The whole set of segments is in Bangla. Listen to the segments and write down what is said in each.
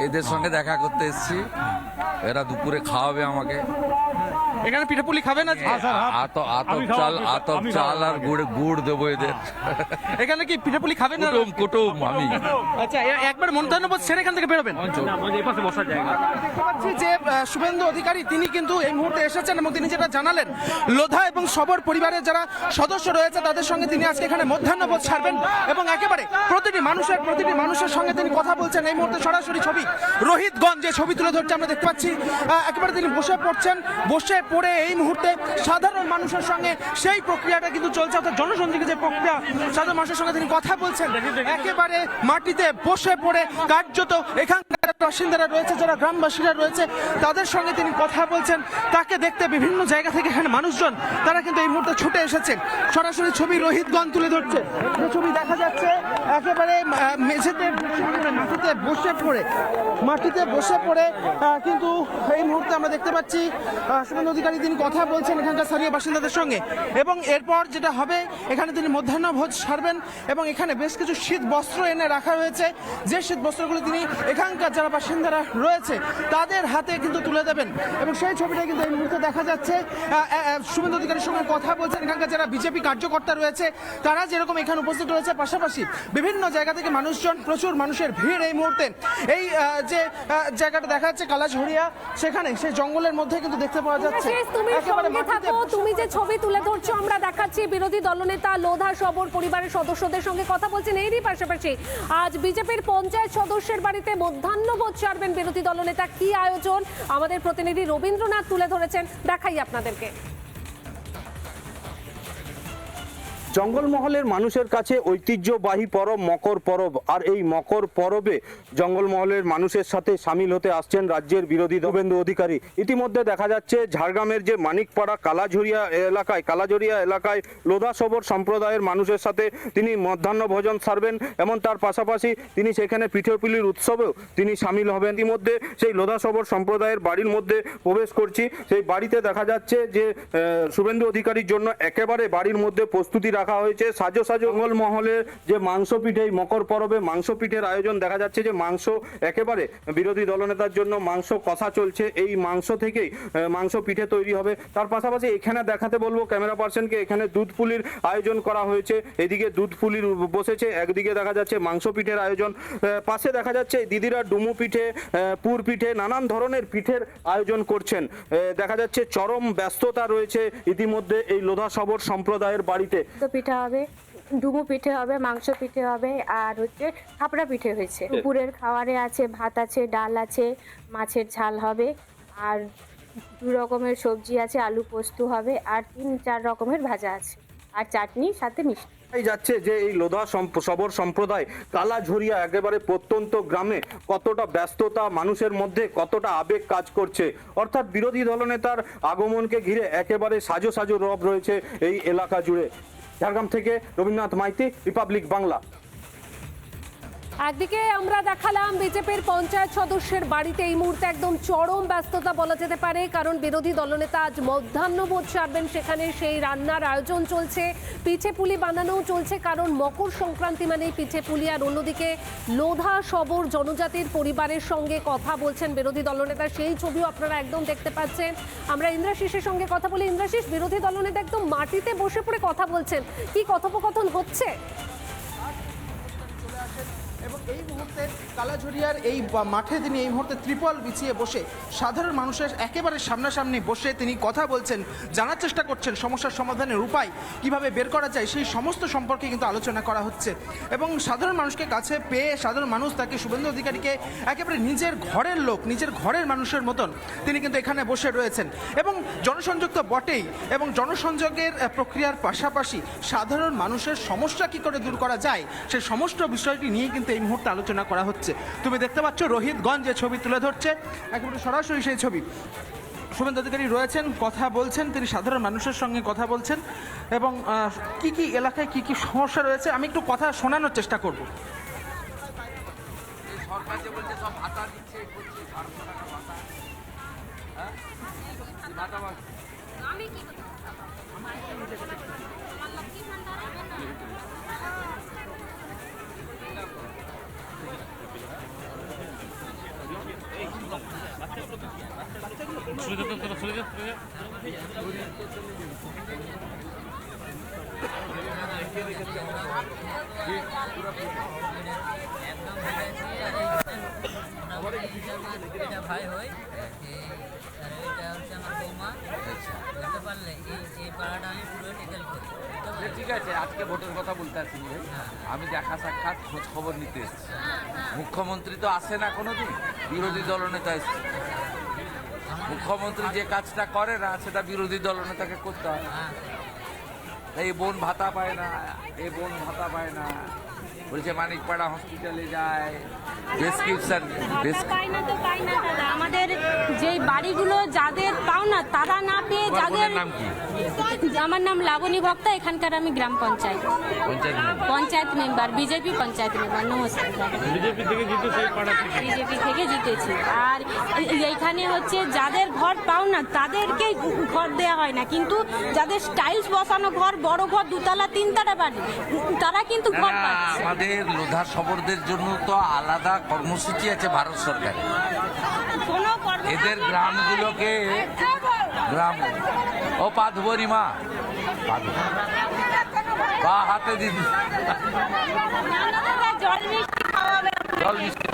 এদের সঙ্গে দেখা করতে এসেছি, এরা দুপুরে খাওয়াবে আমাকে। এখানে পিঠেপুলি খাবেন আজ? আতপ চাল আর গুড় দেবো এদের। এখানে কি পিঠেপুলি খাবেন? কুটুম আমি। আচ্ছা, একবার মন্তব্য সেরে এখান থেকে বেরোবেন। যে শুভেন্দু অধিকারী তিনি কিন্তু এই মুহূর্তে এসেছেন এবং তিনি যেটা জানালেন, লোধা এবং সবর পরিবারের যারা সদস্য রয়েছে তাদের সঙ্গে তিনি আজকে এখানে মধ্যাহ্নভোজ ছাড়বেন এবং একেবারে প্রতিটি মানুষের সঙ্গে তিনি কথা বলছেন। এই মুহূর্তে সরাসরি ছবি রোহিতগঞ্জ যে ছবি তুলে ধরছে আমরা দেখতে পাচ্ছি, একেবারে তিনি বসে পড়ছেন। বসে পড়ে এই মুহূর্তে সাধারণ মানুষের সঙ্গে সেই প্রক্রিয়াটা কিন্তু চলছে, অর্থাৎ জনসংযোগের যে প্রক্রিয়া, সাধারণ মানুষের সঙ্গে তিনি কথা বলছেন। একেবারে মাটিতে বসে পড়ে কার্যত এখানকার বাসিন্দারা রয়েছে, যারা গ্রামবাসীরা রয়েছে তাদের সঙ্গে তিনি কথা বলছেন। তাকে দেখতে বিভিন্ন জায়গা থেকে এখানে মানুষজন তারা কিন্তু এই মুহূর্তে ছুটে এসেছেন। সরাসরি ছবি রোহিতগঞ্জ তুলে ধরছে, যে ছবি দেখা যাচ্ছে একেবারে মেঝেতে মাটিতে বসে পড়ে কিন্তু এই মুহূর্তে আমরা দেখতে পাচ্ছি শুভেন্দু অধিকারী তিনি কথা বলছেন এখানকার স্থানীয় বাসিন্দাদের সঙ্গে। এবং এরপর যেটা হবে, এখানে তিনি মধ্যাহ্নভোজ সারবেন এবং এখানে বেশ কিছু শীত বস্ত্র এনে রাখা হয়েছে, যে শীত বস্ত্রগুলি তিনি এখানকার যারা বাসিন্দারা রয়েছে তাদের হাতে কিন্তু তুলে দেবেন। এবং সেই ছবিটা কিন্তু এই মুহূর্তে দেখা যাচ্ছে। শুভেন্দু অধিকারীর সঙ্গে কথা বলছেন এখানকার যারা বিজেপি কার্যকর্তা রয়েছে তারা যেরকম এখানে উপস্থিত রয়েছে, পাশাপাশি বিভিন্ন জায়গা থেকে মানুষজন, প্রচুর মানুষের ভিড় এই মুহূর্তে। এই যে জায়গাটা দেখা যাচ্ছে কালাঝড়িয়া, সেখানে সেই জঙ্গলের মধ্যে কিন্তু দেখতে পাওয়া যাচ্ছে। তুমি যে ছবি তুলে ধরছো আমরা দেখাচ্ছি, বিরোধী দলনেতা লোধা সবর পরিবারের সদস্যদের সঙ্গে কথা বলছেন। এরই পাশাপাশি আজ বিজেপির পঞ্চায়েত সদস্যের বাড়িতে মধ্যাহ্নভোজ ছাড়বেন বিরোধী দলনেতা। কি আয়োজন আমাদের প্রতিনিধি রবীন্দ্রনাথ তুলে ধরেছেন, দেখাই আপনাদেরকে। জঙ্গলমহলের মানুষের কাছে ঐতিহ্যবাহী পরব মকর পরব, আর এই মকর পরবে জঙ্গলমহলের মানুষের সাথে সামিল হতে আসছেন রাজ্যের বিরোধী শুভেন্দু অধিকারী। ইতিমধ্যে দেখা যাচ্ছে ঝাড়গ্রামের যে মানিকপাড়া কালাঝরিয়া এলাকায় লোধা সবর সম্প্রদায়ের মানুষের সাথে তিনি মধ্যাহ্ন ভোজন সারবেন এবং তার পাশাপাশি তিনি সেখানে পিঠেপুলির উৎসবেও তিনি সামিল হবেন। ইতিমধ্যে সেই লোধা সবর সম্প্রদায়ের বাড়ির মধ্যে প্রবেশ করছি। সেই বাড়িতে দেখা যাচ্ছে যে শুভেন্দু অধিকারীর জন্য একেবারে বাড়ির মধ্যে প্রস্তুতি রাখা হয়েছে। সাজো জঙ্গলমহলের যে মাংস পিঠে, মকর পরবে মাংস পিঠের আয়োজন দেখা যাচ্ছে, যে মাংস একেবারে বিরোধী দলনেতার জন্য মাংস কষা চলছে, এই মাংস থেকেই মাংস পিঠে তৈরি হবে। তার পাশাপাশি এখানে দেখাতে বলবো ক্যামেরা পার্সনকে, এখানে দুধ পুলির আয়োজন করা হয়েছে। এদিকে দুধ পুলির বসেছে, একদিকে দেখা যাচ্ছে মাংস পিঠের আয়োজন, পাশে দেখা যাচ্ছে দিদিরা ডুমু পিঠে, পুর পিঠে, নানান ধরনের পিঠের আয়োজন করছেন। দেখা যাচ্ছে চরম ব্যস্ততা রয়েছে ইতিমধ্যে এই লোধা সবর সম্প্রদায়ের বাড়িতে। পিঠে হবে, ডুমু পিঠে হবে, মাংস পিঠে হবে, আর হচ্ছে খাপড়া পিঠে হয়েছে। দুপুরের খাবারে আছে ভাত আছে, ডাল আছে, মাছের ঝাল হবে, আর 2 রকমের সবজি আছে, আলু পোস্ত হবে, আর 3-4 রকমের ভাজা আছে, আর চাটনি সাথে মিষ্টি। যাচ্ছে যে এই লোধা সবর সম্প্রদায় কালাঝরিয়া একেবারে প্রত্যন্ত গ্রামে কতটা ব্যস্ততা, মানুষের মধ্যে কতটা আবেগ কাজ করছে, অর্থাৎ বিরোধী দলনেতার আগমনকে ঘিরে একেবারে সাজো রব রয়েছে এই এলাকা জুড়ে। ঝাড়গ্রাম থেকে রবীন্দ্রনাথ মাইতি, রিপাবলিক বাংলা। একদিকে আমরা দেখালাম বিজেপির পঞ্চায়েত সদস্যের বাড়িতে এই মুহূর্তে একদম চরম ব্যস্ততা বলা যেতে পারে, কারণ বিরোধী দলনেতা আজ মধ্যাহ্নভোজ সারবেন। সেখানে সেই রান্নার আয়োজন চলছে, পিঠে পুলি বানানোও চলছে, কারণ মকর সংক্রান্তি মানেই পিঠে পুলি। আর অন্যদিকে লোধা সবর জনজাতির পরিবারের সঙ্গে কথা বলছেন বিরোধী দলনেতা, সেই ছবিও আপনারা একদম দেখতে পাচ্ছেন। আমরা ইন্দ্রাশিসের সঙ্গে কথা বলি। ইন্দ্রাশিস, বিরোধী দলনেতা একদম মাটিতে বসে পড়ে কথা বলছেন, কি কথোপকথন হচ্ছে? এবং এই মুহূর্তে কালাঝরিয়ার এই মাঠে তিনি এই মুহূর্তে ত্রিপল বিছিয়ে বসে সাধারণ মানুষের একেবারে সামনাসামনি বসে তিনি কথা বলছেন, জানার চেষ্টা করছেন সমস্যার সমাধানের উপায় কিভাবে বের করা যায়, সেই সমস্ত সম্পর্কে কিন্তু আলোচনা করা হচ্ছে। এবং সাধারণ মানুষকে কাছে পেয়ে সাধারণ মানুষ তাকে শুভেন্দু অধিকারীকে একেবারে নিজের ঘরের লোক, নিজের ঘরের মানুষের মতন তিনি কিন্তু এখানে বসে রয়েছেন। এবং জনসংযোগ তো বটেই, এবং জনসংযোগের প্রক্রিয়ার পাশাপাশি সাধারণ মানুষের সমস্যা কি করে দূর করা যায় সেই সমস্ত বিষয়টি নিয়ে কিন্তু এই মুহূর্তে আলোচনা করা হচ্ছে। তুমি দেখতে পাচ্ছ রোহিতগঞ্জ যে ছবি তুলে ধরছে, একেবারে সরাসরি সেই ছবি। শুভেন্দু অধিকারী রয়েছেন, কথা বলছেন, তিনি সাধারণ মানুষের সঙ্গে কথা বলছেন এবং কি এলাকায় কি সমস্যা রয়েছে আমি একটু কথা শোনানোর চেষ্টা করব। সরকার যে বলছে সব ভাতা দিচ্ছে, ভাই হয় এটা হচ্ছে আমার বৌমা বলতে পারলে এই পাড়াটা আমি পুরো টেকেল করি। ঠিক আছে, আজকে ভোটের কথা বলতে আসিনি ভাই, আমি দেখা সাক্ষাৎ খোঁজ খবর নিতে এসেছি। মুখ্যমন্ত্রী তো আসে না কোনোদিন, বিরোধী দলনেতা এসছে। মুখ্যমন্ত্রী যে কাজটা করে না সেটা বিরোধী দলনেতাকে করতে হয়। এই বোন ভাতা পায় না, এই বোন ভাতা পায় না, বলছে মানিকপাড়া হসপিটালে যায়, প্রেসক্রিপশন পাই না তো পাই না দাদা, আমাদের যে বাড়িগুলো যাদের পাও না তারা না পেয়ে যাদের। নাম কি? আমার নাম লাবণী ভক্তা, এখানকার আমি গ্রাম panchayat panchayat member, BJP panchayat member. নমস্কার। বিজেপি থেকে জিতেছি। আর এইখানে হচ্ছে যাদের ঘর পাও না তাদেরকে ঘর দেওয়া হয় না, কিন্তু যাদের টাইলস বসানো ঘর, বড় ঘর, দুতলা তিনতলা বাড়ি, তারা কিন্তু ঘর পাচ্ছে। আমাদের লোধা শবরদের জন্য তো আলাদা কর্মসূচি আছে ভারত সরকারের। এদের গ্রামগুলোকে গ্রাম ও পাধবরি মা পা হাতে দিন জল মিষ্টি খাওয়াবে, জল মিষ্টি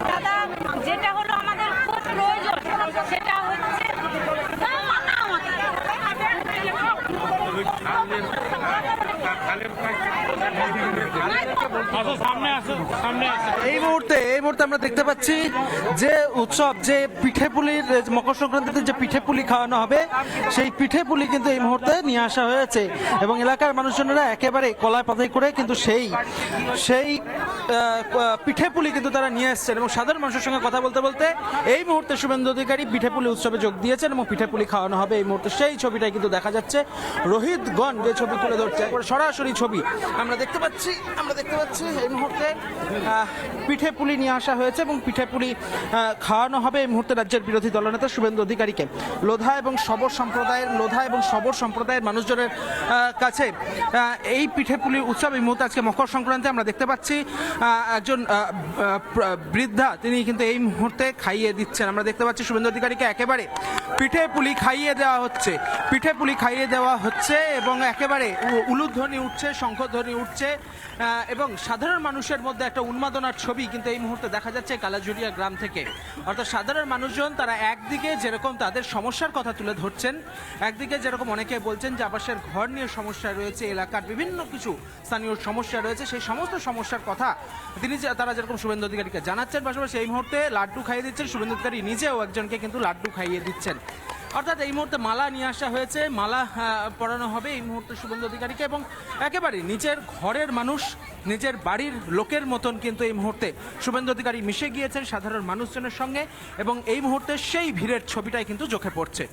দাদা, যেটা হলো আমাদের খুব প্রয়োজন সেটা হচ্ছে এই মুহূর্তে আমরা দেখতে পাচ্ছি যে উৎসব, যে পিঠে পুলির মকর সংক্রান্তিতে যে পিঠে পুলি খাওয়ানো হবে, সেই পিঠে পুলি কিন্তু এই মুহূর্তে নিয়ে আসা হয়েছে এবং এলাকার মানুষজনেরা একেবারে কলায় পাতাই করে কিন্তু সেই পিঠে পুলি কিন্তু তারা নিয়ে এসছেন এবং সাধারণ মানুষের সঙ্গে কথা বলতে বলতে এই মুহূর্তে শুভেন্দু অধিকারী পিঠে পুলি উৎসবে যোগ দিয়েছেন এবং পিঠে পুলি খাওয়ানো হবে এই মুহূর্তে। সেই ছবিটাই কিন্তু দেখা যাচ্ছে, রোহিতগঞ্জ যে ছবি তুলে ধরছে, একবার সরাসরি ছবি আমরা দেখতে পাচ্ছি এই মুহূর্তে পিঠে পুলি নিয়ে আসা হয়েছে এবং পিঠে পুলি খাওয়ানো হবে এই মুহূর্তে রাজ্যের বিরোধী দলনেতা শুভেন্দু অধিকারীকে। লোধা এবং সবর সম্প্রদায়ের মানুষজনের কাছে এই পিঠে পুলির উৎসব এই মুহূর্তে আজকে মকর সংক্রান্তি আমরা দেখতে পাচ্ছি একজন বৃদ্ধা তিনি কিন্তু এই মুহূর্তে খাইয়ে দিচ্ছেন। আমরা দেখতে পাচ্ছি শুভেন্দু অধিকারীকে একেবারে পিঠে পুলি খাইয়ে দেওয়া হচ্ছে এবং একেবারে উলুধ্বনি উঠছে, শঙ্খধ্বনি উঠছে এবং সাধারণ মানুষের মধ্যে একটা উন্মাদনার ছবি কিন্তু এই মুহূর্তে দেখা যাচ্ছে কালাঝুরিয়া গ্রাম থেকে। অর্থাৎ সাধারণ মানুষজন তারা একদিকে যেরকম তাদের সমস্যার কথা তুলে ধরছেন, একদিকে যেরকম অনেকে বলছেন যে আবাসের ঘর নিয়ে সমস্যা রয়েছে, এলাকার বিভিন্ন কিছু স্থানীয় সমস্যা রয়েছে, সেই সমস্ত সমস্যার কথা তারা যেরকম শুভেন্দু অধিকারীকে জানাচ্ছেন, পাশাপাশি এই মুহূর্তে লাড্ডু খাইয়ে দিচ্ছেন। শুভেন্দু অধিকারী নিজেও একজনকে কিন্তু লাড্ডু খাইয়ে দিচ্ছেন। অর্থাৎ এই মুহূর্তে মালা নিয়ে আসা হয়েছে, মালা পরানো হবে এই মুহূর্তে শুভেন্দু অধিকারীকে এবং একেবারে নিজের ঘরের মানুষ, নিজের বাড়ির লোকের মতন কিন্তু এই মুহূর্তে শুভেন্দু অধিকারী মিশে গিয়েছেন সাধারণ মানুষজনের সঙ্গে এবং এই মুহূর্তে সেই ভিড়ের ছবিটাই কিন্তু চোখে পড়ছে।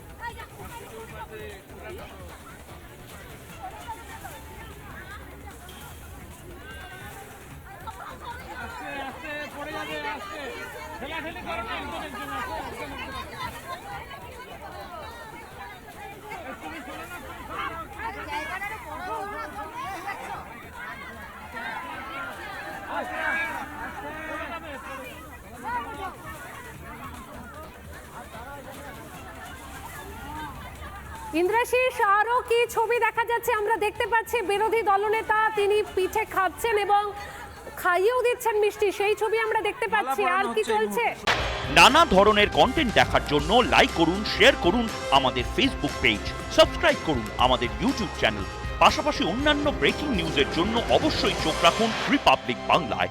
ইন্দ্রাশিস, আরো কি ছবি দেখা যাচ্ছে? আমরা দেখতে পাচ্ছি বিরোধী দলনেতা তিনি পিঠে খাচ্ছেন এবং খাইয়েও দিচ্ছেন মিষ্টি, সেই ছবি আমরা দেখতে পাচ্ছি। আর কি চলছে? নানা ধরনের কন্টেন্ট দেখার জন্য লাইক করুন, শেয়ার করুন আমাদের ফেসবুক পেজ, সাবস্ক্রাইব করুন আমাদের ইউটিউব চ্যানেল। পাশাপাশি অন্যান্য ব্রেকিং নিউজের জন্য অবশ্যই চোখ রাখুন রিপাবলিক বাংলায়।